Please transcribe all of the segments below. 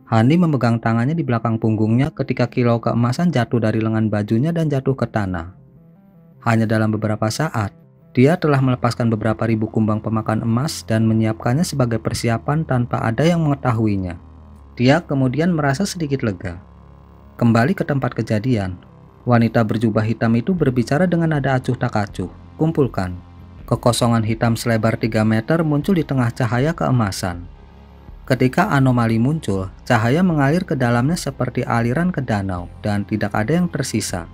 Hani memegang tangannya di belakang punggungnya ketika kilau keemasan jatuh dari lengan bajunya dan jatuh ke tanah. Hanya dalam beberapa saat, dia telah melepaskan beberapa ribu kumbang pemakan emas dan menyiapkannya sebagai persiapan tanpa ada yang mengetahuinya. Dia kemudian merasa sedikit lega. Kembali ke tempat kejadian, wanita berjubah hitam itu berbicara dengan nada acuh tak acuh. Kumpulkan. Kekosongan hitam selebar 3 meter muncul di tengah cahaya keemasan. Ketika anomali muncul, cahaya mengalir ke dalamnya seperti aliran ke danau dan tidak ada yang tersisa.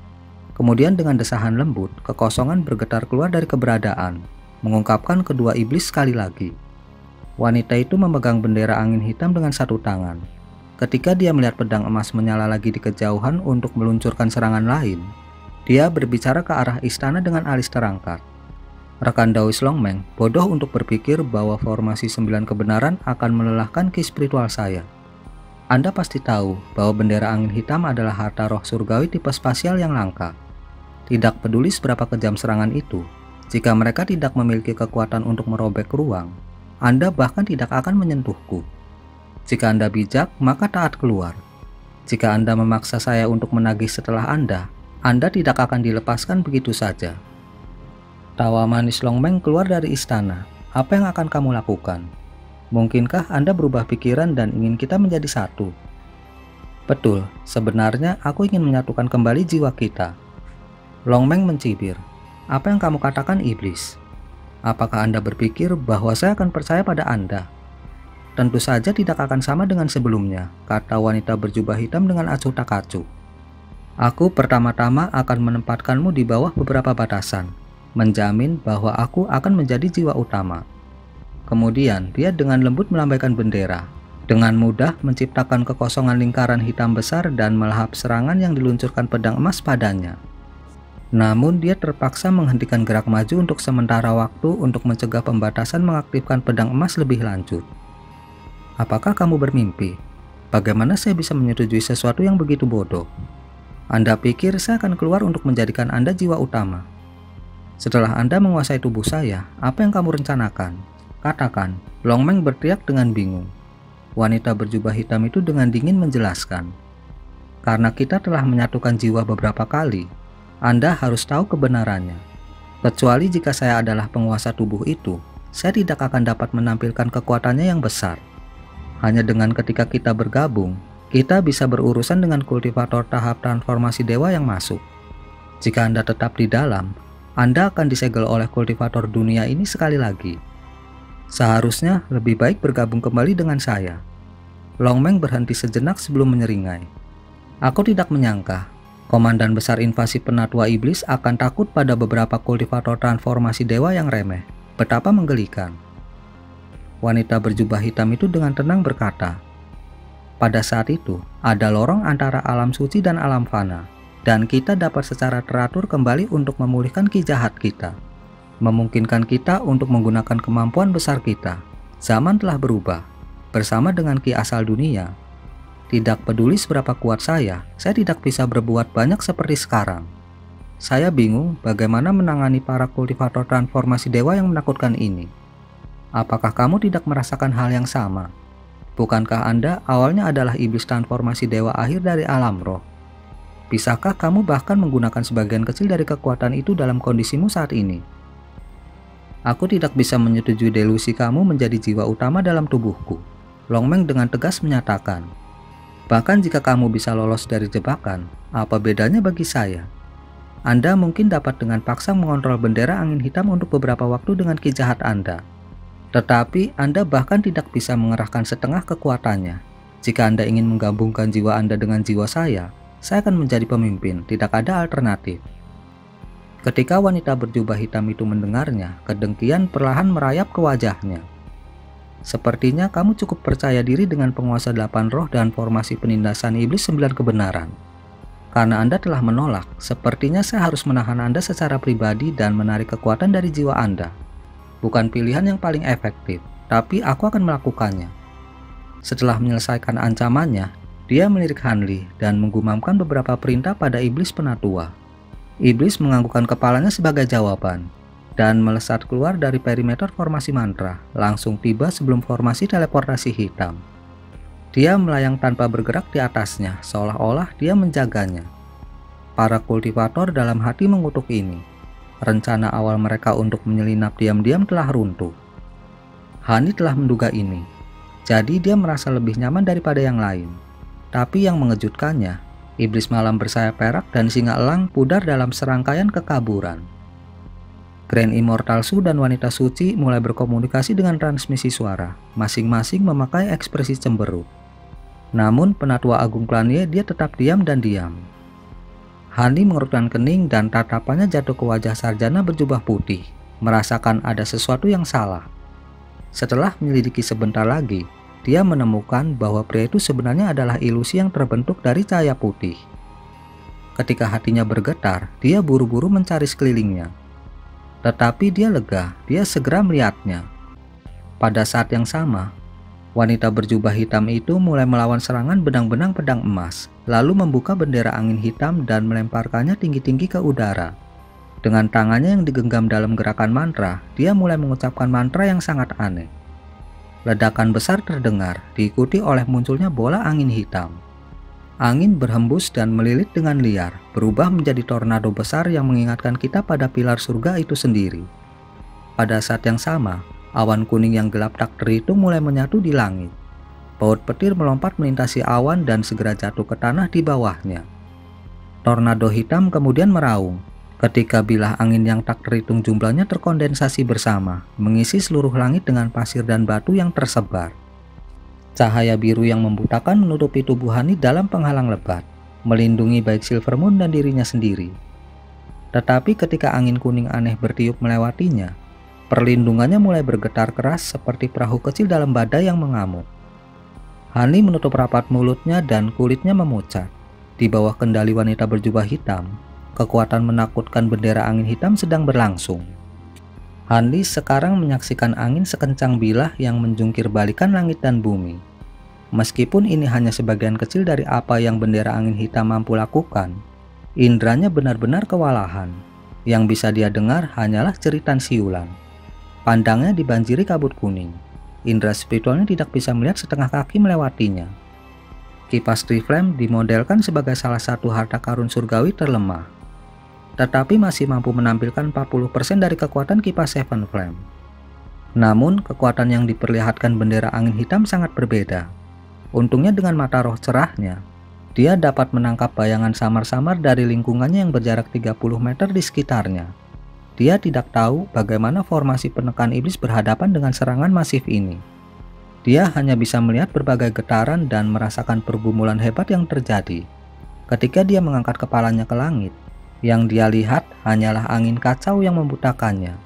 Kemudian dengan desahan lembut, kekosongan bergetar keluar dari keberadaan, mengungkapkan kedua iblis sekali lagi. Wanita itu memegang bendera angin hitam dengan satu tangan. Ketika dia melihat pedang emas menyala lagi di kejauhan untuk meluncurkan serangan lain, dia berbicara ke arah istana dengan alis terangkat. Rekan Daois Longmeng bodoh untuk berpikir bahwa formasi 9 kebenaran akan melelahkan ki spiritual saya. Anda pasti tahu bahwa bendera angin hitam adalah harta roh surgawi tipe spasial yang langka. Tidak peduli seberapa kejam serangan itu, jika mereka tidak memiliki kekuatan untuk merobek ruang, Anda bahkan tidak akan menyentuhku. Jika Anda bijak, maka taat keluar. Jika Anda memaksa saya untuk menagih setelah Anda tidak akan dilepaskan begitu saja. Tawa manis Longmeng keluar dari istana. Apa yang akan kamu lakukan? Mungkinkah Anda berubah pikiran dan ingin kita menjadi satu? Betul, sebenarnya aku ingin menyatukan kembali jiwa kita. Longmeng mencibir. Apa yang kamu katakan, iblis? Apakah Anda berpikir bahwa saya akan percaya pada Anda? Tentu saja tidak akan sama dengan sebelumnya, kata wanita berjubah hitam dengan acuh tak acuh. Aku pertama-tama akan menempatkanmu di bawah beberapa batasan, menjamin bahwa aku akan menjadi jiwa utama. Kemudian dia dengan lembut melambaikan bendera, dengan mudah menciptakan kekosongan lingkaran hitam besar dan melahap serangan yang diluncurkan pedang emas padanya. Namun dia terpaksa menghentikan gerak maju untuk sementara waktu untuk mencegah pembatasan mengaktifkan pedang emas lebih lanjut. Apakah kamu bermimpi? Bagaimana saya bisa menyetujui sesuatu yang begitu bodoh? Anda pikir saya akan keluar untuk menjadikan Anda jiwa utama? Setelah Anda menguasai tubuh saya, apa yang kamu rencanakan? Katakan, Longmeng berteriak dengan bingung. Wanita berjubah hitam itu dengan dingin menjelaskan. Karena kita telah menyatukan jiwa beberapa kali, Anda harus tahu kebenarannya. Kecuali jika saya adalah penguasa tubuh itu, saya tidak akan dapat menampilkan kekuatannya yang besar. Hanya dengan ketika kita bergabung, kita bisa berurusan dengan kultivator tahap transformasi dewa yang masuk. Jika Anda tetap di dalam, Anda akan disegel oleh kultivator dunia ini sekali lagi. Seharusnya lebih baik bergabung kembali dengan saya. Longmeng berhenti sejenak sebelum menyeringai. Aku tidak menyangka Komandan Besar Invasi Penatua Iblis akan takut pada beberapa kultivator transformasi dewa yang remeh. Betapa menggelikan. Wanita berjubah hitam itu dengan tenang berkata, pada saat itu ada lorong antara alam suci dan alam fana, dan kita dapat secara teratur kembali untuk memulihkan ki jahat kita, memungkinkan kita untuk menggunakan kemampuan besar kita. Zaman telah berubah. Bersama dengan ki asal dunia, tidak peduli seberapa kuat saya tidak bisa berbuat banyak seperti sekarang. Saya bingung bagaimana menangani para kultivator transformasi dewa yang menakutkan ini. Apakah kamu tidak merasakan hal yang sama? Bukankah Anda awalnya adalah iblis transformasi dewa akhir dari alam roh? Bisakah kamu bahkan menggunakan sebagian kecil dari kekuatan itu dalam kondisimu saat ini? Aku tidak bisa menyetujui delusi kamu menjadi jiwa utama dalam tubuhku. Longmeng dengan tegas menyatakan. Bahkan jika kamu bisa lolos dari jebakan, apa bedanya bagi saya? Anda mungkin dapat dengan paksa mengontrol bendera angin hitam untuk beberapa waktu dengan ki jahat Anda. Tetapi Anda bahkan tidak bisa mengerahkan setengah kekuatannya. Jika Anda ingin menggabungkan jiwa Anda dengan jiwa saya akan menjadi pemimpin, tidak ada alternatif. Ketika wanita berjubah hitam itu mendengarnya, kedengkian perlahan merayap ke wajahnya. Sepertinya kamu cukup percaya diri dengan penguasa 8 roh dan formasi penindasan iblis 9 kebenaran. Karena Anda telah menolak, sepertinya saya harus menahan Anda secara pribadi dan menarik kekuatan dari jiwa Anda. Bukan pilihan yang paling efektif, tapi aku akan melakukannya. Setelah menyelesaikan ancamannya, dia melirik Hanli dan menggumamkan beberapa perintah pada iblis penatua. Iblis menganggukkan kepalanya sebagai jawaban, dan melesat keluar dari perimeter formasi mantra, langsung tiba sebelum formasi teleportasi hitam. Dia melayang tanpa bergerak di atasnya, seolah-olah dia menjaganya. Para kultivator dalam hati mengutuk ini. Rencana awal mereka untuk menyelinap diam-diam telah runtuh. Hani telah menduga ini, jadi dia merasa lebih nyaman daripada yang lain. Tapi yang mengejutkannya, iblis malam bersayap perak dan singa elang pudar dalam serangkaian kekaburan. Grand Immortal Su dan wanita suci mulai berkomunikasi dengan transmisi suara, masing-masing memakai ekspresi cemberut. Namun penatua agung Klanye dia tetap diam dan diam. Hani mengerutkan kening dan tatapannya jatuh ke wajah sarjana berjubah putih, merasakan ada sesuatu yang salah. Setelah menyelidiki sebentar lagi, dia menemukan bahwa pria itu sebenarnya adalah ilusi yang terbentuk dari cahaya putih. Ketika hatinya bergetar, dia buru-buru mencari sekelilingnya. Tetapi dia lega, dia segera melihatnya. Pada saat yang sama, wanita berjubah hitam itu mulai melawan serangan benang-benang pedang emas, lalu membuka bendera angin hitam dan melemparkannya tinggi-tinggi ke udara. Dengan tangannya yang digenggam dalam gerakan mantra, dia mulai mengucapkan mantra yang sangat aneh. Ledakan besar terdengar, diikuti oleh munculnya bola angin hitam. Angin berhembus dan melilit dengan liar, berubah menjadi tornado besar yang mengingatkan kita pada pilar surga itu sendiri. Pada saat yang sama, awan kuning yang gelap tak terhitung mulai menyatu di langit. Baut petir melompat melintasi awan dan segera jatuh ke tanah di bawahnya. Tornado hitam kemudian meraung, ketika bilah angin yang tak terhitung jumlahnya terkondensasi bersama, mengisi seluruh langit dengan pasir dan batu yang tersebar. Cahaya biru yang membutakan menutupi tubuh Hani dalam penghalang lebat, melindungi baik Silvermoon dan dirinya sendiri. Tetapi ketika angin kuning aneh bertiup melewatinya, perlindungannya mulai bergetar keras seperti perahu kecil dalam badai yang mengamuk. Hani menutup rapat mulutnya dan kulitnya memucat. Di bawah kendali wanita berjubah hitam, kekuatan menakutkan bendera angin hitam sedang berlangsung. Hani sekarang menyaksikan angin sekencang bilah yang menjungkir balikan langit dan bumi. Meskipun ini hanya sebagian kecil dari apa yang bendera angin hitam mampu lakukan, indranya benar-benar kewalahan. Yang bisa dia dengar hanyalah jeritan siulan. Pandangnya dibanjiri kabut kuning. Indra spiritualnya tidak bisa melihat setengah kaki melewatinya. Kipas Triflame dimodelkan sebagai salah satu harta karun surgawi terlemah, tetapi masih mampu menampilkan 40% dari kekuatan kipas Seven Flame. Namun, kekuatan yang diperlihatkan bendera angin hitam sangat berbeda. Untungnya dengan mata roh cerahnya, dia dapat menangkap bayangan samar-samar dari lingkungannya yang berjarak 30 meter di sekitarnya. Dia tidak tahu bagaimana formasi penekan iblis berhadapan dengan serangan masif ini. Dia hanya bisa melihat berbagai getaran dan merasakan pergumulan hebat yang terjadi. Ketika dia mengangkat kepalanya ke langit, yang dia lihat hanyalah angin kacau yang membutakannya.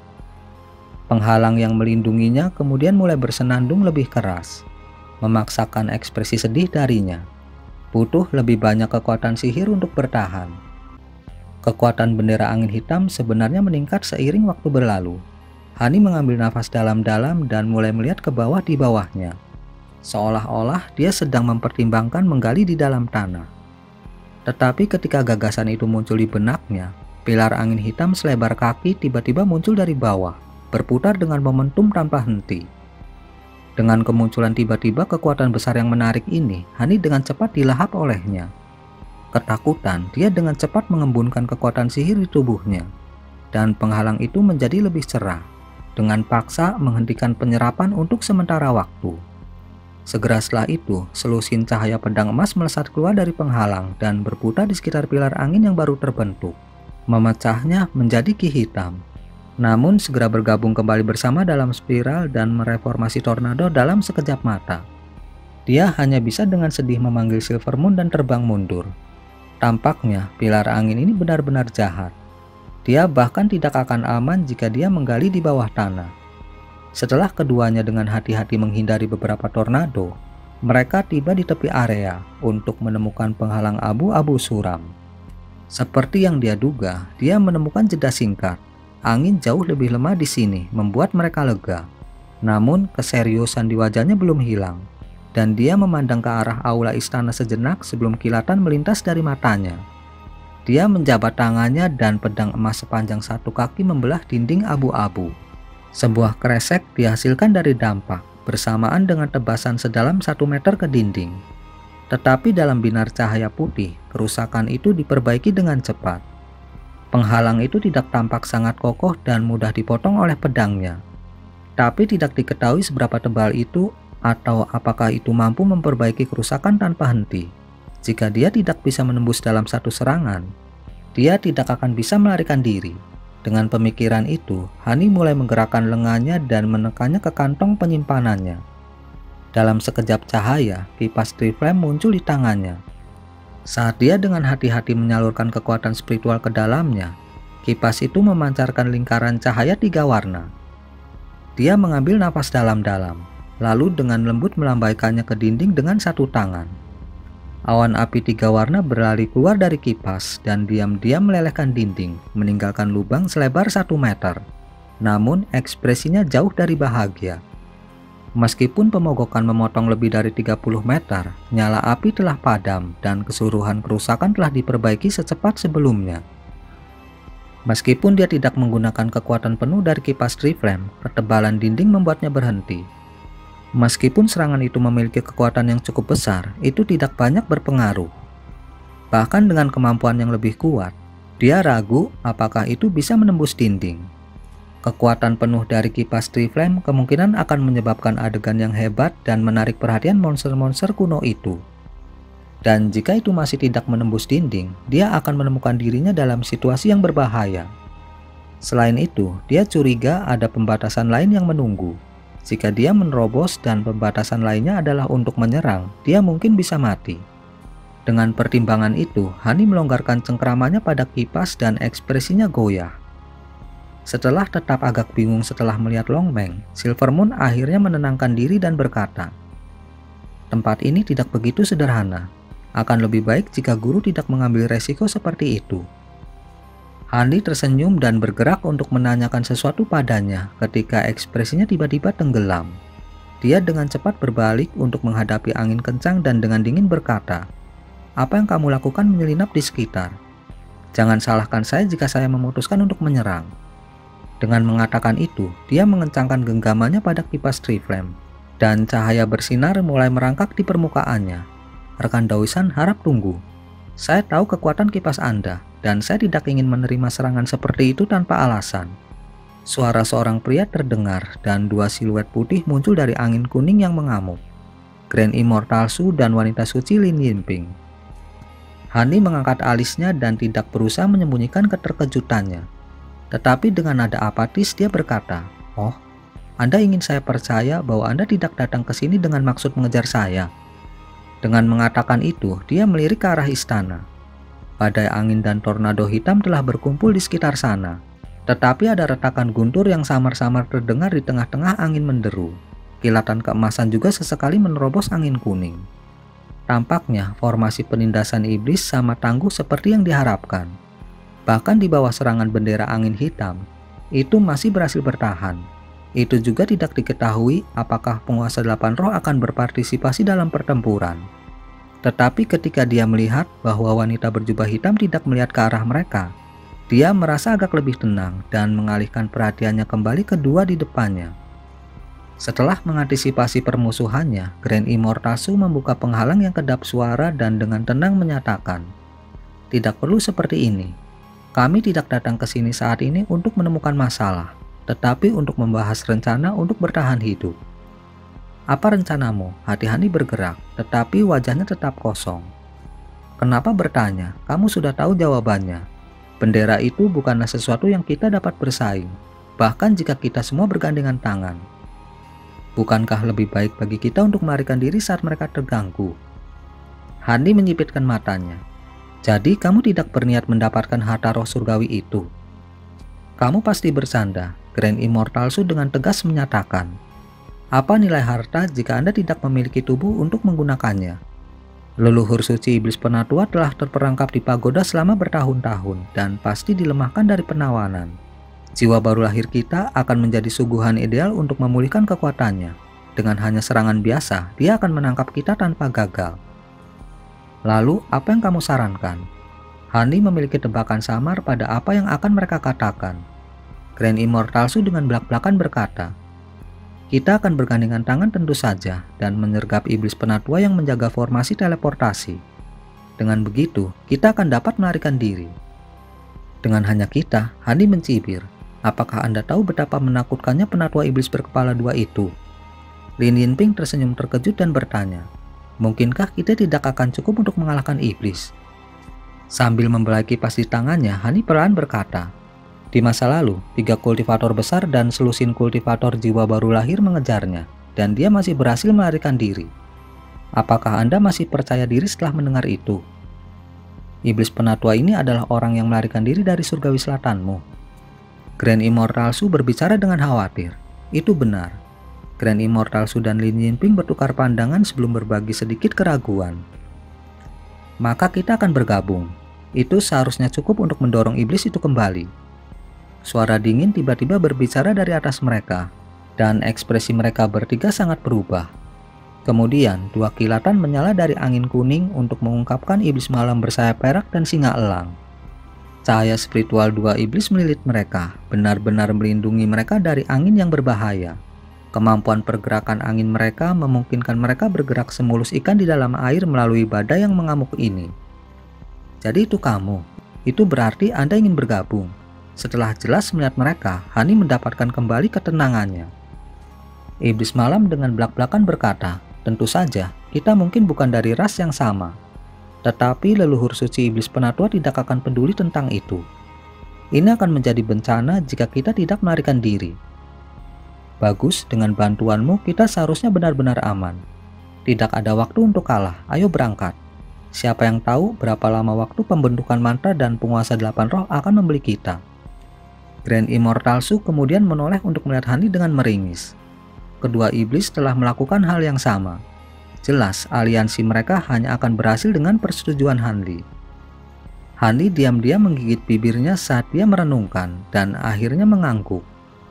Penghalang yang melindunginya kemudian mulai bersenandung lebih keras, memaksakan ekspresi sedih darinya. Butuh lebih banyak kekuatan sihir untuk bertahan. Kekuatan bendera angin hitam sebenarnya meningkat seiring waktu berlalu. Hani mengambil nafas dalam-dalam dan mulai melihat ke bawah di bawahnya. Seolah-olah dia sedang mempertimbangkan menggali di dalam tanah. Tetapi ketika gagasan itu muncul di benaknya, pilar angin hitam selebar kaki tiba-tiba muncul dari bawah, berputar dengan momentum tanpa henti. Dengan kemunculan tiba-tiba kekuatan besar yang menarik ini, Hani dengan cepat dilahap olehnya. Ketakutan, dia dengan cepat mengembunkan kekuatan sihir di tubuhnya, dan penghalang itu menjadi lebih cerah, dengan paksa menghentikan penyerapan untuk sementara waktu. Segera setelah itu, selusin cahaya pedang emas melesat keluar dari penghalang dan berputar di sekitar pilar angin yang baru terbentuk, memecahnya menjadi ki hitam. Namun segera bergabung kembali bersama dalam spiral dan mereformasi tornado dalam sekejap mata. Dia hanya bisa dengan sedih memanggil Silvermoon dan terbang mundur. Tampaknya pilar angin ini benar-benar jahat. Dia bahkan tidak akan aman jika dia menggali di bawah tanah. Setelah keduanya dengan hati-hati menghindari beberapa tornado, mereka tiba di tepi area untuk menemukan penghalang abu-abu suram. Seperti yang dia duga, dia menemukan jeda singkat. Angin jauh lebih lemah di sini membuat mereka lega. Namun keseriusan di wajahnya belum hilang, dan dia memandang ke arah aula istana sejenak sebelum kilatan melintas dari matanya. Dia menjabat tangannya dan pedang emas sepanjang 1 kaki membelah dinding abu-abu. Sebuah kresek dihasilkan dari dampak, bersamaan dengan tebasan sedalam 1 meter ke dinding. Tetapi dalam binar cahaya putih, kerusakan itu diperbaiki dengan cepat. Penghalang itu tidak tampak sangat kokoh dan mudah dipotong oleh pedangnya. Tapi tidak diketahui seberapa tebal itu atau apakah itu mampu memperbaiki kerusakan tanpa henti. Jika dia tidak bisa menembus dalam satu serangan, dia tidak akan bisa melarikan diri. Dengan pemikiran itu, Hani mulai menggerakkan lengannya dan menekannya ke kantong penyimpanannya. Dalam sekejap cahaya, kipas Triflame muncul di tangannya. Saat dia dengan hati-hati menyalurkan kekuatan spiritual ke dalamnya, kipas itu memancarkan lingkaran cahaya 3 warna. Dia mengambil napas dalam-dalam, lalu dengan lembut melambaikannya ke dinding dengan 1 tangan. Awan api 3 warna berlari keluar dari kipas dan diam-diam melelehkan dinding, meninggalkan lubang selebar 1 meter. Namun ekspresinya jauh dari bahagia. Meskipun pemogokan memotong lebih dari 30 meter, nyala api telah padam dan keseluruhan kerusakan telah diperbaiki secepat sebelumnya. Meskipun dia tidak menggunakan kekuatan penuh dari kipas Triflame, ketebalan dinding membuatnya berhenti. Meskipun serangan itu memiliki kekuatan yang cukup besar, itu tidak banyak berpengaruh. Bahkan dengan kemampuan yang lebih kuat, dia ragu apakah itu bisa menembus dinding. Kekuatan penuh dari kipas Triflame kemungkinan akan menyebabkan adegan yang hebat dan menarik perhatian monster-monster kuno itu. Dan jika itu masih tidak menembus dinding, dia akan menemukan dirinya dalam situasi yang berbahaya. Selain itu, dia curiga ada pembatasan lain yang menunggu. Jika dia menerobos dan pembatasan lainnya adalah untuk menyerang, dia mungkin bisa mati. Dengan pertimbangan itu, Hani melonggarkan cengkramannya pada kipas dan ekspresinya goyah. Setelah tetap agak bingung setelah melihat Longmeng, Silvermoon akhirnya menenangkan diri dan berkata, "Tempat ini tidak begitu sederhana. Akan lebih baik jika guru tidak mengambil resiko seperti itu." Hani tersenyum dan bergerak untuk menanyakan sesuatu padanya ketika ekspresinya tiba-tiba tenggelam. Dia dengan cepat berbalik untuk menghadapi angin kencang dan dengan dingin berkata, "Apa yang kamu lakukan menyelinap di sekitar? Jangan salahkan saya jika saya memutuskan untuk menyerang." Dengan mengatakan itu, dia mengencangkan genggamannya pada kipas Triflame, dan cahaya bersinar mulai merangkak di permukaannya. "Rekan Daoisan harap tunggu. Saya tahu kekuatan kipas Anda, dan saya tidak ingin menerima serangan seperti itu tanpa alasan." Suara seorang pria terdengar, dan 2 siluet putih muncul dari angin kuning yang mengamuk. Grand Immortal Su dan wanita suci Lin Yinping. Hani mengangkat alisnya dan tidak berusaha menyembunyikan keterkejutannya. Tetapi dengan nada apatis dia berkata, "Oh, Anda ingin saya percaya bahwa Anda tidak datang ke sini dengan maksud mengejar saya." Dengan mengatakan itu, dia melirik ke arah istana. Badai angin dan tornado hitam telah berkumpul di sekitar sana. Tetapi ada retakan guntur yang samar-samar terdengar di tengah-tengah angin menderu. Kilatan keemasan juga sesekali menerobos angin kuning. Tampaknya formasi penindasan iblis sama tangguh seperti yang diharapkan. Bahkan di bawah serangan bendera angin hitam, itu masih berhasil bertahan. Itu juga tidak diketahui apakah penguasa 8 roh akan berpartisipasi dalam pertempuran. Tetapi ketika dia melihat bahwa wanita berjubah hitam tidak melihat ke arah mereka, dia merasa agak lebih tenang dan mengalihkan perhatiannya kembali ke 2 di depannya. Setelah mengantisipasi permusuhannya, Grand Immortal Su membuka penghalang yang kedap suara dan dengan tenang menyatakan, "Tidak perlu seperti ini. Kami tidak datang ke sini saat ini untuk menemukan masalah, tetapi untuk membahas rencana untuk bertahan hidup." "Apa rencanamu?" Hati Hani bergerak, tetapi wajahnya tetap kosong. "Kenapa bertanya? Kamu sudah tahu jawabannya. Bendera itu bukanlah sesuatu yang kita dapat bersaing, bahkan jika kita semua bergandengan tangan. Bukankah lebih baik bagi kita untuk melarikan diri saat mereka terganggu?" Hani menyipitkan matanya. "Jadi kamu tidak berniat mendapatkan harta roh surgawi itu?" "Kamu pasti bersanda," Grand Immortal Su dengan tegas menyatakan. "Apa nilai harta jika Anda tidak memiliki tubuh untuk menggunakannya? Leluhur suci iblis penatua telah terperangkap di pagoda selama bertahun-tahun dan pasti dilemahkan dari penawanan. Jiwa baru lahir kita akan menjadi suguhan ideal untuk memulihkan kekuatannya. Dengan hanya serangan biasa, dia akan menangkap kita tanpa gagal." "Lalu, apa yang kamu sarankan?" Hani memiliki tebakan samar pada apa yang akan mereka katakan. Grand Immortal Su dengan belak-belakan berkata, Kita akan bergandengan tangan tentu saja dan menyergap iblis penatua yang menjaga formasi teleportasi. Dengan begitu, kita akan dapat melarikan diri. Dengan hanya kita, Hani mencibir. Apakah Anda tahu betapa menakutkannya penatua iblis berkepala dua itu? Lin Yinping tersenyum terkejut dan bertanya, mungkinkah kita tidak akan cukup untuk mengalahkan iblis? Sambil membelai kipas di tangannya, Hani perlahan berkata, di masa lalu, 3 kultivator besar dan selusin kultivator jiwa baru lahir mengejarnya, dan dia masih berhasil melarikan diri. Apakah Anda masih percaya diri setelah mendengar itu? Iblis penatua ini adalah orang yang melarikan diri dari surgawi selatanmu. Grand Immortal Su berbicara dengan khawatir. Itu benar. Grand Immortal Su dan Lin Yinping bertukar pandangan sebelum berbagi sedikit keraguan. Maka kita akan bergabung. Itu seharusnya cukup untuk mendorong iblis itu kembali. Suara dingin tiba-tiba berbicara dari atas mereka, dan ekspresi mereka bertiga sangat berubah. Kemudian, 2 kilatan menyala dari angin kuning untuk mengungkapkan iblis malam bersayap perak dan singa elang. Cahaya spiritual 2 iblis melilit mereka, benar-benar melindungi mereka dari angin yang berbahaya. Kemampuan pergerakan angin mereka memungkinkan mereka bergerak semulus ikan di dalam air melalui badai yang mengamuk ini. Jadi itu kamu. Itu berarti Anda ingin bergabung. Setelah jelas melihat mereka, Hani mendapatkan kembali ketenangannya. Iblis malam dengan belak-belakan berkata, tentu saja, kita mungkin bukan dari ras yang sama. Tetapi leluhur suci iblis penatua tidak akan peduli tentang itu. Ini akan menjadi bencana jika kita tidak melarikan diri. Bagus, dengan bantuanmu kita seharusnya benar-benar aman. Tidak ada waktu untuk kalah, ayo berangkat. Siapa yang tahu berapa lama waktu pembentukan mantra dan penguasa 8 roh akan membeli kita. Grand Immortal Su kemudian menoleh untuk melihat Hani dengan meringis. Kedua iblis telah melakukan hal yang sama. Jelas aliansi mereka hanya akan berhasil dengan persetujuan Hanli. Hani diam-diam menggigit bibirnya saat dia merenungkan dan akhirnya mengangguk.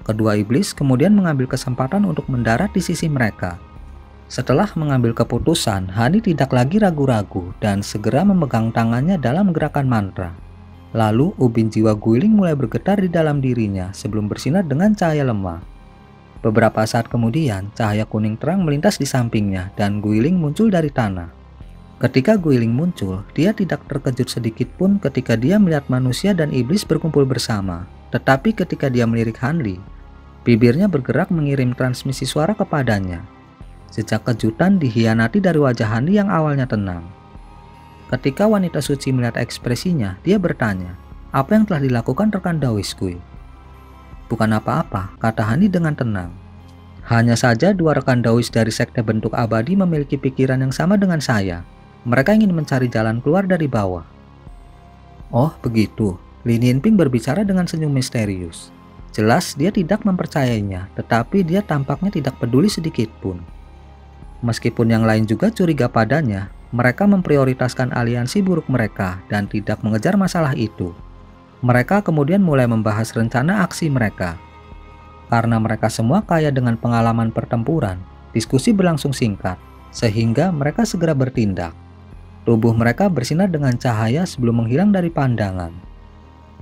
Kedua iblis kemudian mengambil kesempatan untuk mendarat di sisi mereka. Setelah mengambil keputusan, Hani tidak lagi ragu-ragu dan segera memegang tangannya dalam gerakan mantra. Lalu ubin jiwa Guiling mulai bergetar di dalam dirinya sebelum bersinar dengan cahaya lemah. Beberapa saat kemudian, cahaya kuning terang melintas di sampingnya dan Guiling muncul dari tanah. Ketika Guiling muncul, dia tidak terkejut sedikit pun ketika dia melihat manusia dan iblis berkumpul bersama. Tetapi ketika dia melirik Hanli, bibirnya bergerak mengirim transmisi suara kepadanya. Sejak kejutan dihianati dari wajah Hanli yang awalnya tenang. Ketika wanita suci melihat ekspresinya, dia bertanya, apa yang telah dilakukan rekan Daoiskui? Bukan apa-apa, kata Hani dengan tenang. Hanya saja 2 rekan Daois dari sekte bentuk abadi memiliki pikiran yang sama dengan saya. Mereka ingin mencari jalan keluar dari bawah. Oh begitu, Lin Yinping berbicara dengan senyum misterius. Jelas dia tidak mempercayainya, tetapi dia tampaknya tidak peduli sedikit pun. Meskipun yang lain juga curiga padanya, mereka memprioritaskan aliansi buruk mereka dan tidak mengejar masalah itu. Mereka kemudian mulai membahas rencana aksi mereka. Karena mereka semua kaya dengan pengalaman pertempuran, diskusi berlangsung singkat, sehingga mereka segera bertindak. Tubuh mereka bersinar dengan cahaya sebelum menghilang dari pandangan.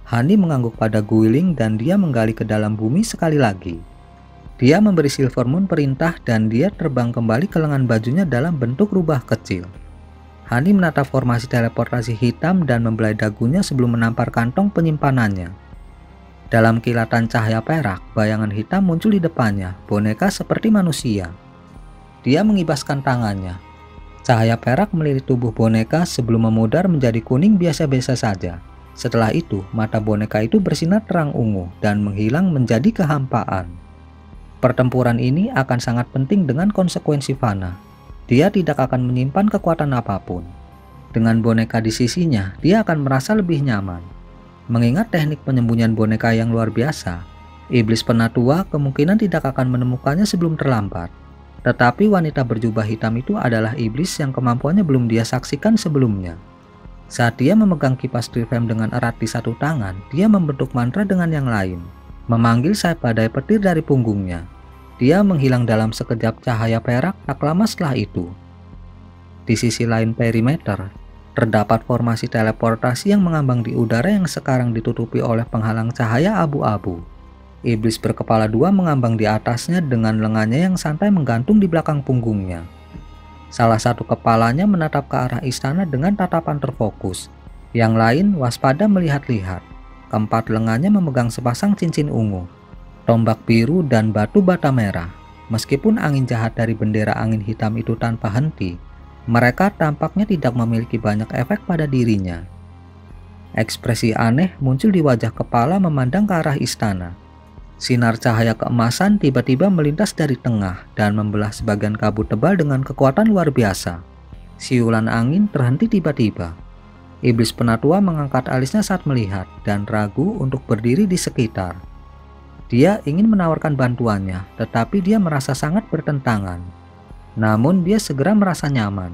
Hani mengangguk pada Guiling dan dia menggali ke dalam bumi sekali lagi. Dia memberi Silver Moon perintah dan dia terbang kembali ke lengan bajunya dalam bentuk rubah kecil. Hani menatap formasi teleportasi hitam dan membelai dagunya sebelum menampar kantong penyimpanannya. Dalam kilatan cahaya perak, bayangan hitam muncul di depannya, boneka seperti manusia. Dia mengibaskan tangannya. Cahaya perak melilit tubuh boneka sebelum memudar menjadi kuning biasa-biasa saja. Setelah itu, mata boneka itu bersinar terang ungu dan menghilang menjadi kehampaan. Pertempuran ini akan sangat penting dengan konsekuensi fana. Dia tidak akan menyimpan kekuatan apapun. Dengan boneka di sisinya, dia akan merasa lebih nyaman. Mengingat teknik penyembunyian boneka yang luar biasa, iblis penatua kemungkinan tidak akan menemukannya sebelum terlambat. Tetapi wanita berjubah hitam itu adalah iblis yang kemampuannya belum dia saksikan sebelumnya. Saat dia memegang kipas Trifem dengan erat di satu tangan, dia membentuk mantra dengan yang lain, memanggil sayap badai petir dari punggungnya. Dia menghilang dalam sekejap cahaya perak tak lama setelah itu. Di sisi lain perimeter, terdapat formasi teleportasi yang mengambang di udara yang sekarang ditutupi oleh penghalang cahaya abu-abu. Iblis berkepala dua mengambang di atasnya dengan lengannya yang santai menggantung di belakang punggungnya. Salah satu kepalanya menatap ke arah istana dengan tatapan terfokus. Yang lain waspada melihat-lihat. Keempat lengannya memegang sepasang cincin ungu, tombak biru dan batu bata merah. Meskipun angin jahat dari bendera angin hitam itu tanpa henti, mereka tampaknya tidak memiliki banyak efek pada dirinya. Ekspresi aneh muncul di wajah kepala memandang ke arah istana. Sinar cahaya keemasan tiba-tiba melintas dari tengah dan membelah sebagian kabut tebal dengan kekuatan luar biasa. Siulan angin terhenti tiba-tiba. Iblis Penatua mengangkat alisnya saat melihat dan ragu untuk berdiri di sekitar. Dia ingin menawarkan bantuannya, tetapi dia merasa sangat bertentangan. Namun dia segera merasa nyaman.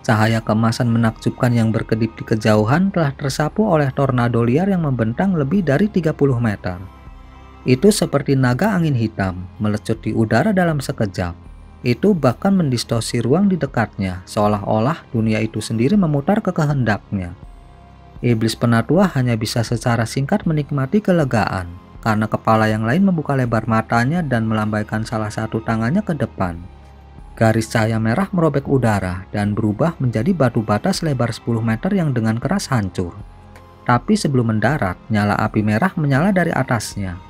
Cahaya keemasan menakjubkan yang berkedip di kejauhan telah tersapu oleh tornado liar yang membentang lebih dari 30 meter. Itu seperti naga angin hitam, melecut di udara dalam sekejap. Itu bahkan mendistorsi ruang di dekatnya, seolah-olah dunia itu sendiri memutar ke kehendaknya. Iblis Penatua hanya bisa secara singkat menikmati kelegaan, karena kepala yang lain membuka lebar matanya dan melambaikan salah satu tangannya ke depan. Garis cahaya merah merobek udara dan berubah menjadi batu bata selebar 10 meter yang dengan keras hancur. Tapi sebelum mendarat, nyala api merah menyala dari atasnya.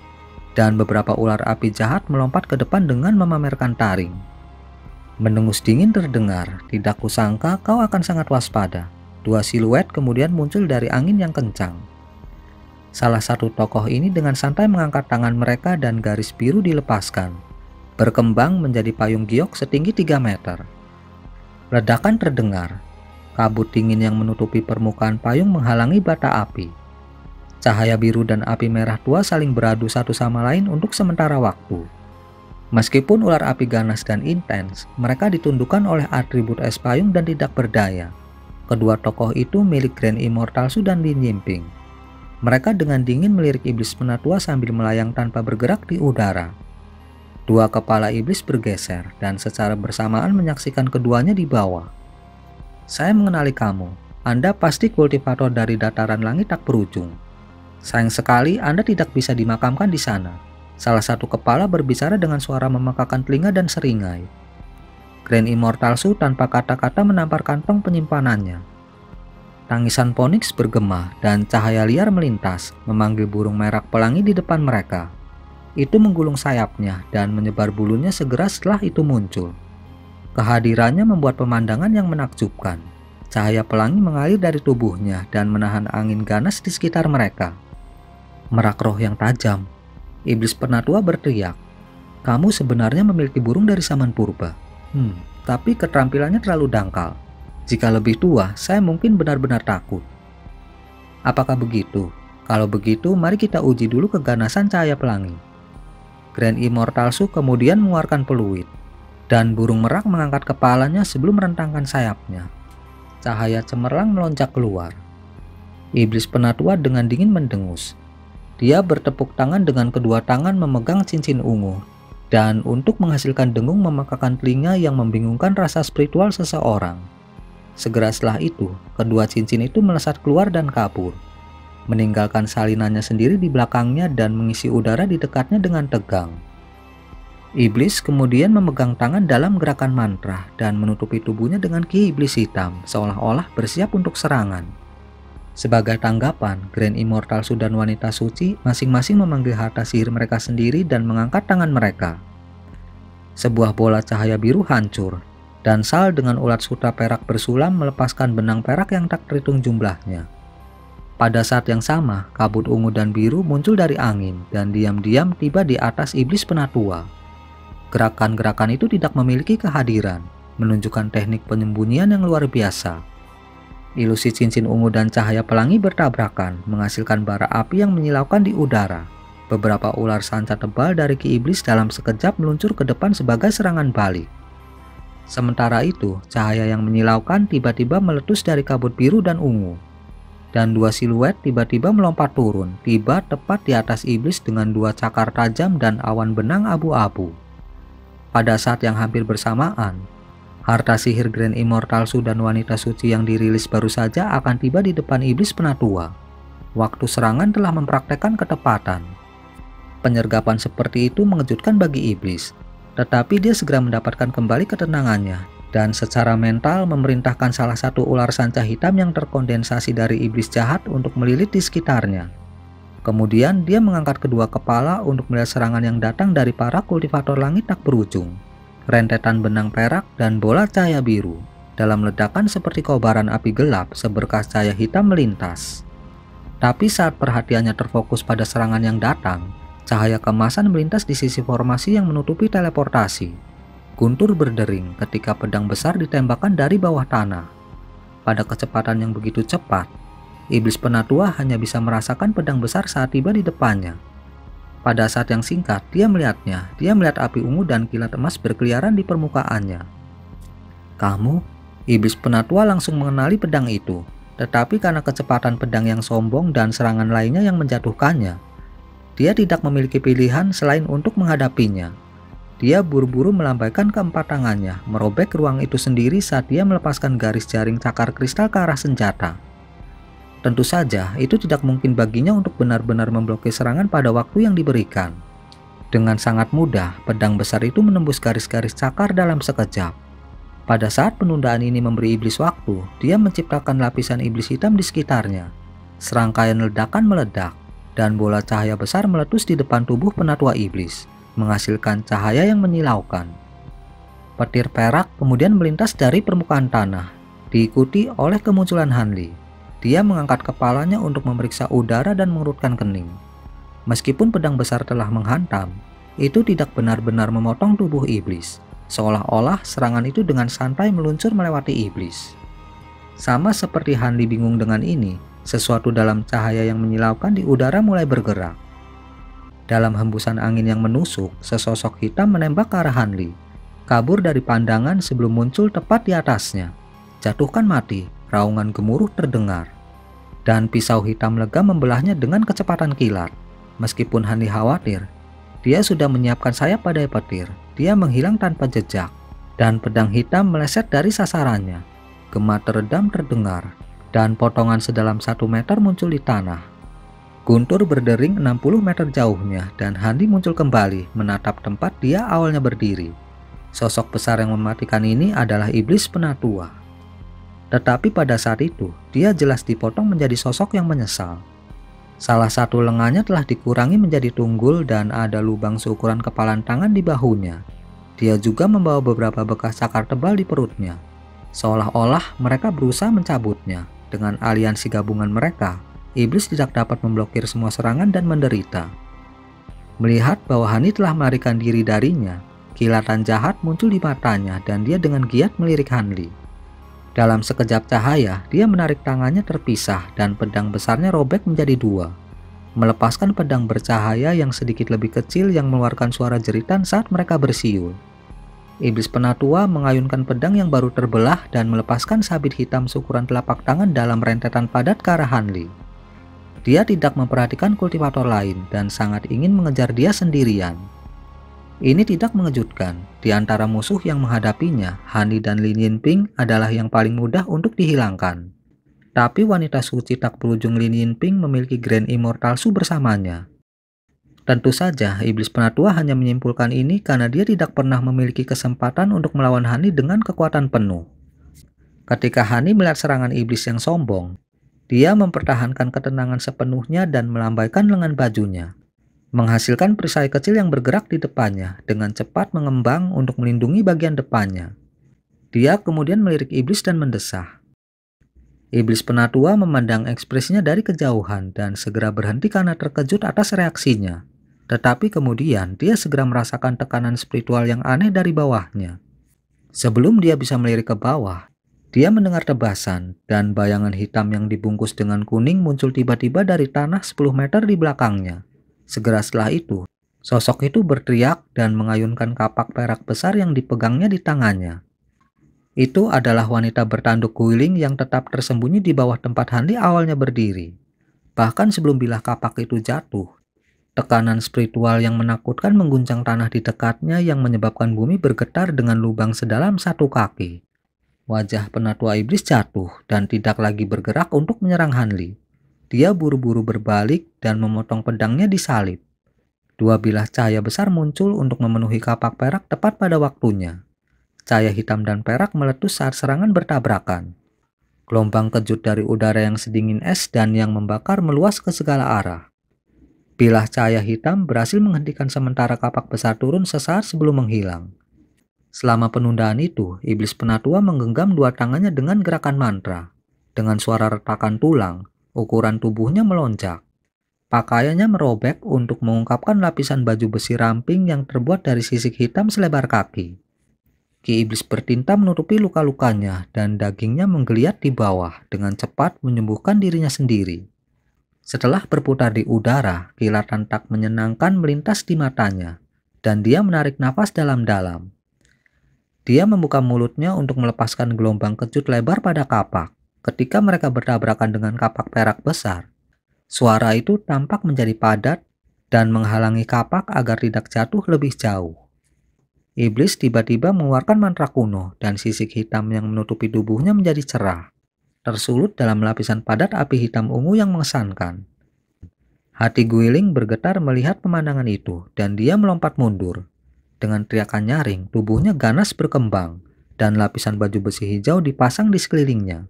Dan beberapa ular api jahat melompat ke depan dengan memamerkan taring. Mendengus dingin terdengar, tidak kusangka kau akan sangat waspada. Dua siluet kemudian muncul dari angin yang kencang. Salah satu tokoh ini dengan santai mengangkat tangan mereka dan garis biru dilepaskan. Berkembang menjadi payung giok setinggi 3 meter. Ledakan terdengar. Kabut dingin yang menutupi permukaan payung menghalangi bata api. Cahaya biru dan api merah tua saling beradu satu sama lain untuk sementara waktu. Meskipun ular api ganas dan intens, mereka ditundukkan oleh atribut es payung dan tidak berdaya. Kedua tokoh itu milik Grand Immortalsu dan Lin Yinping. Mereka dengan dingin melirik Iblis Penatua sambil melayang tanpa bergerak di udara. Dua kepala iblis bergeser dan secara bersamaan menyaksikan keduanya di bawah. Saya mengenali kamu. Anda pasti kultivator dari dataran langit tak berujung. Sayang sekali Anda tidak bisa dimakamkan di sana. Salah satu kepala berbicara dengan suara memekakan telinga dan seringai. Grand Immortalsu tanpa kata-kata menampar kantong penyimpanannya. Tangisan Phoenix bergema dan cahaya liar melintas, memanggil burung merak pelangi di depan mereka. Itu menggulung sayapnya dan menyebar bulunya segera setelah itu muncul. Kehadirannya membuat pemandangan yang menakjubkan. Cahaya pelangi mengalir dari tubuhnya dan menahan angin ganas di sekitar mereka. Merak roh yang tajam. Iblis Penatua berteriak, "Kamu sebenarnya memiliki burung dari zaman purba. Tapi keterampilannya terlalu dangkal. Jika lebih tua, saya mungkin benar-benar takut." Apakah begitu? Kalau begitu, mari kita uji dulu keganasan cahaya pelangi. Grand Immortalsu kemudian mengeluarkan peluit, dan burung merak mengangkat kepalanya sebelum merentangkan sayapnya. Cahaya cemerlang melonjak keluar. Iblis Penatua dengan dingin mendengus. Dia bertepuk tangan dengan kedua tangan memegang cincin ungu, dan untuk menghasilkan dengung memekakan telinga yang membingungkan rasa spiritual seseorang. Segera setelah itu, kedua cincin itu melesat keluar dan kabur, meninggalkan salinannya sendiri di belakangnya dan mengisi udara di dekatnya dengan tegang. Iblis kemudian memegang tangan dalam gerakan mantra dan menutupi tubuhnya dengan ki iblis hitam, seolah-olah bersiap untuk serangan. Sebagai tanggapan, Grand Immortalsu dan wanita suci masing-masing memanggil harta sihir mereka sendiri dan mengangkat tangan mereka. Sebuah bola cahaya biru hancur, dan Sal dengan ulat sutra perak bersulam melepaskan benang perak yang tak terhitung jumlahnya. Pada saat yang sama, kabut ungu dan biru muncul dari angin dan diam-diam tiba di atas Iblis Penatua. Gerakan-gerakan itu tidak memiliki kehadiran, menunjukkan teknik penyembunyian yang luar biasa. Ilusi cincin ungu dan cahaya pelangi bertabrakan, menghasilkan bara api yang menyilaukan di udara. Beberapa ular sanca tebal dari Ki Iblis dalam sekejap meluncur ke depan sebagai serangan balik. Sementara itu, cahaya yang menyilaukan tiba-tiba meletus dari kabut biru dan ungu. Dan dua siluet tiba-tiba melompat turun, tiba tepat di atas iblis dengan dua cakar tajam dan awan benang abu-abu. Pada saat yang hampir bersamaan, harta sihir Grand Immortalsu dan wanita suci yang dirilis baru saja akan tiba di depan Iblis Penatua. Waktu serangan telah mempraktekkan ketepatan. Penyergapan seperti itu mengejutkan bagi iblis, tetapi dia segera mendapatkan kembali ketenangannya dan secara mental memerintahkan salah satu ular sanca hitam yang terkondensasi dari iblis jahat untuk melilit di sekitarnya. Kemudian dia mengangkat kedua kepala untuk melihat serangan yang datang dari para kultivator langit tak berujung. Rentetan benang perak dan bola cahaya biru. Dalam ledakan seperti kobaran api gelap, seberkas cahaya hitam melintas. Tapi saat perhatiannya terfokus pada serangan yang datang, cahaya keemasan melintas di sisi formasi yang menutupi teleportasi. Guntur berdering ketika pedang besar ditembakkan dari bawah tanah. Pada kecepatan yang begitu cepat, iblis penatua hanya bisa merasakan pedang besar saat tiba di depannya. Pada saat yang singkat, dia melihat api ungu dan kilat emas berkeliaran di permukaannya. "Kamu?" Iblis penatua langsung mengenali pedang itu, tetapi karena kecepatan pedang yang sombong dan serangan lainnya yang menjatuhkannya, dia tidak memiliki pilihan selain untuk menghadapinya. Dia buru-buru melambaikan keempat tangannya, merobek ruang itu sendiri saat dia melepaskan garis jaring cakar kristal ke arah senjata. Tentu saja, itu tidak mungkin baginya untuk benar-benar memblokir serangan pada waktu yang diberikan. Dengan sangat mudah, pedang besar itu menembus garis-garis cakar dalam sekejap. Pada saat penundaan ini memberi iblis waktu, dia menciptakan lapisan iblis hitam di sekitarnya. Serangkaian ledakan meledak, dan bola cahaya besar meletus di depan tubuh penatua iblis, menghasilkan cahaya yang menyilaukan. Petir perak kemudian melintas dari permukaan tanah, diikuti oleh kemunculan Hanli. Dia mengangkat kepalanya untuk memeriksa udara dan mengerutkan kening. Meskipun pedang besar telah menghantam, itu tidak benar-benar memotong tubuh iblis, seolah-olah serangan itu dengan santai meluncur melewati iblis. Sama seperti Hanli bingung dengan ini, sesuatu dalam cahaya yang menyilaukan di udara mulai bergerak. Dalam hembusan angin yang menusuk, sesosok hitam menembak ke arah Hanli, kabur dari pandangan sebelum muncul tepat di atasnya. Jatuhkan mati, raungan gemuruh terdengar, dan pisau hitam lega membelahnya dengan kecepatan kilat. Meskipun Hanli khawatir, dia sudah menyiapkan sayap badai petir. Dia menghilang tanpa jejak, dan pedang hitam meleset dari sasarannya. Gema teredam terdengar, dan potongan sedalam 1 meter muncul di tanah. Guntur berdering 60 meter jauhnya, dan Hanli muncul kembali menatap tempat dia awalnya berdiri. Sosok besar yang mematikan ini adalah iblis penatua. Tetapi pada saat itu, dia jelas dipotong menjadi sosok yang menyesal. Salah satu lengannya telah dikurangi menjadi tunggul dan ada lubang seukuran kepalan tangan di bahunya. Dia juga membawa beberapa bekas cakar tebal di perutnya. Seolah-olah mereka berusaha mencabutnya. Dengan aliansi gabungan mereka, iblis tidak dapat memblokir semua serangan dan menderita. Melihat bahwa Hanli telah melarikan diri darinya, kilatan jahat muncul di matanya dan dia dengan giat melirik Hanli. Dalam sekejap cahaya, dia menarik tangannya terpisah dan pedang besarnya robek menjadi 2, melepaskan pedang bercahaya yang sedikit lebih kecil yang mengeluarkan suara jeritan saat mereka bersiul. Iblis penatua mengayunkan pedang yang baru terbelah dan melepaskan sabit hitam seukuran telapak tangan dalam rentetan padat ke arah Hanli. Dia tidak memperhatikan kultivator lain dan sangat ingin mengejar dia sendirian. Ini tidak mengejutkan. Di antara musuh yang menghadapinya, Hanli dan Lin Yinping adalah yang paling mudah untuk dihilangkan. Tapi wanita suci tak berujung Lin Yinping memiliki Grand Immortal Su bersamanya. Tentu saja, iblis penatua hanya menyimpulkan ini karena dia tidak pernah memiliki kesempatan untuk melawan Hanli dengan kekuatan penuh. Ketika Hanli melihat serangan iblis yang sombong, dia mempertahankan ketenangan sepenuhnya dan melambaikan lengan bajunya, menghasilkan perisai kecil yang bergerak di depannya dengan cepat mengembang untuk melindungi bagian depannya. Dia kemudian melirik iblis dan mendesah. Iblis penatua memandang ekspresinya dari kejauhan dan segera berhenti karena terkejut atas reaksinya. Tetapi kemudian dia segera merasakan tekanan spiritual yang aneh dari bawahnya. Sebelum dia bisa melirik ke bawah, dia mendengar tebasan dan bayangan hitam yang dibungkus dengan kuning muncul tiba-tiba dari tanah 10 meter di belakangnya. Segera setelah itu, sosok itu berteriak dan mengayunkan kapak perak besar yang dipegangnya di tangannya. Itu adalah wanita bertanduk guling yang tetap tersembunyi di bawah tempat Hanli awalnya berdiri. Bahkan sebelum bilah kapak itu jatuh, tekanan spiritual yang menakutkan mengguncang tanah di dekatnya yang menyebabkan bumi bergetar dengan lubang sedalam 1 kaki. Wajah penatua iblis jatuh dan tidak lagi bergerak untuk menyerang Hanli. Dia buru-buru berbalik dan memotong pedangnya di salib. Dua bilah cahaya besar muncul untuk memenuhi kapak perak tepat pada waktunya. Cahaya hitam dan perak meletus saat serangan bertabrakan. Gelombang kejut dari udara yang sedingin es dan yang membakar meluas ke segala arah. Bilah cahaya hitam berhasil menghentikan sementara kapak besar turun sesaat sebelum menghilang. Selama penundaan itu, iblis penatua menggenggam dua tangannya dengan gerakan mantra. Dengan suara retakan tulang, ukuran tubuhnya melonjak. Pakaiannya merobek untuk mengungkapkan lapisan baju besi ramping yang terbuat dari sisik hitam selebar kaki. Ki iblis bertinta menutupi luka-lukanya dan dagingnya menggeliat di bawah dengan cepat menyembuhkan dirinya sendiri. Setelah berputar di udara, kilatan tak menyenangkan melintas di matanya dan dia menarik nafas dalam-dalam. Dia membuka mulutnya untuk melepaskan gelombang kejut lebar pada kapak. Ketika mereka bertabrakan dengan kapak perak besar, suara itu tampak menjadi padat dan menghalangi kapak agar tidak jatuh lebih jauh. Iblis tiba-tiba mengeluarkan mantra kuno dan sisik hitam yang menutupi tubuhnya menjadi cerah, tersulut dalam lapisan padat api hitam ungu yang mengesankan. Hati Guiling bergetar melihat pemandangan itu dan dia melompat mundur. Dengan teriakan nyaring, tubuhnya ganas berkembang dan lapisan baju besi hijau dipasang di sekelilingnya.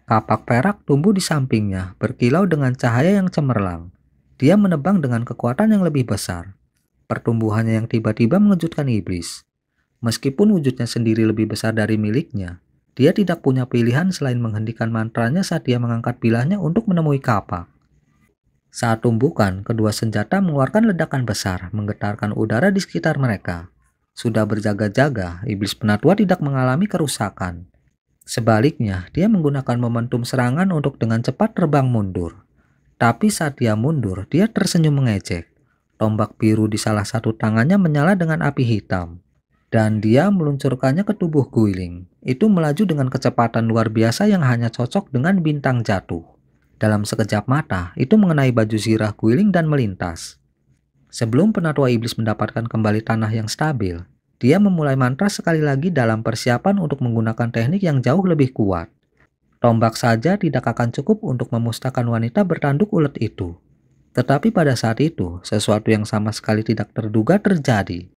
Kapak perak tumbuh di sampingnya, berkilau dengan cahaya yang cemerlang. Dia menebang dengan kekuatan yang lebih besar. Pertumbuhannya yang tiba-tiba mengejutkan iblis. Meskipun wujudnya sendiri lebih besar dari miliknya, dia tidak punya pilihan selain menghentikan mantranya saat dia mengangkat bilahnya untuk menemui kapak. Saat tumbukan, kedua senjata mengeluarkan ledakan besar, menggetarkan udara di sekitar mereka. Sudah berjaga-jaga, iblis penatua tidak mengalami kerusakan. Sebaliknya, dia menggunakan momentum serangan untuk dengan cepat terbang mundur. Tapi saat dia mundur, dia tersenyum mengejek. Tombak biru di salah satu tangannya menyala dengan api hitam. Dan dia meluncurkannya ke tubuh Guiling. Itu melaju dengan kecepatan luar biasa yang hanya cocok dengan bintang jatuh. Dalam sekejap mata, itu mengenai baju zirah Guiling dan melintas. Sebelum penatua iblis mendapatkan kembali tanah yang stabil, dia memulai mantra sekali lagi dalam persiapan untuk menggunakan teknik yang jauh lebih kuat. Tombak saja tidak akan cukup untuk memusnahkan wanita bertanduk ulet itu. Tetapi pada saat itu, sesuatu yang sama sekali tidak terduga terjadi.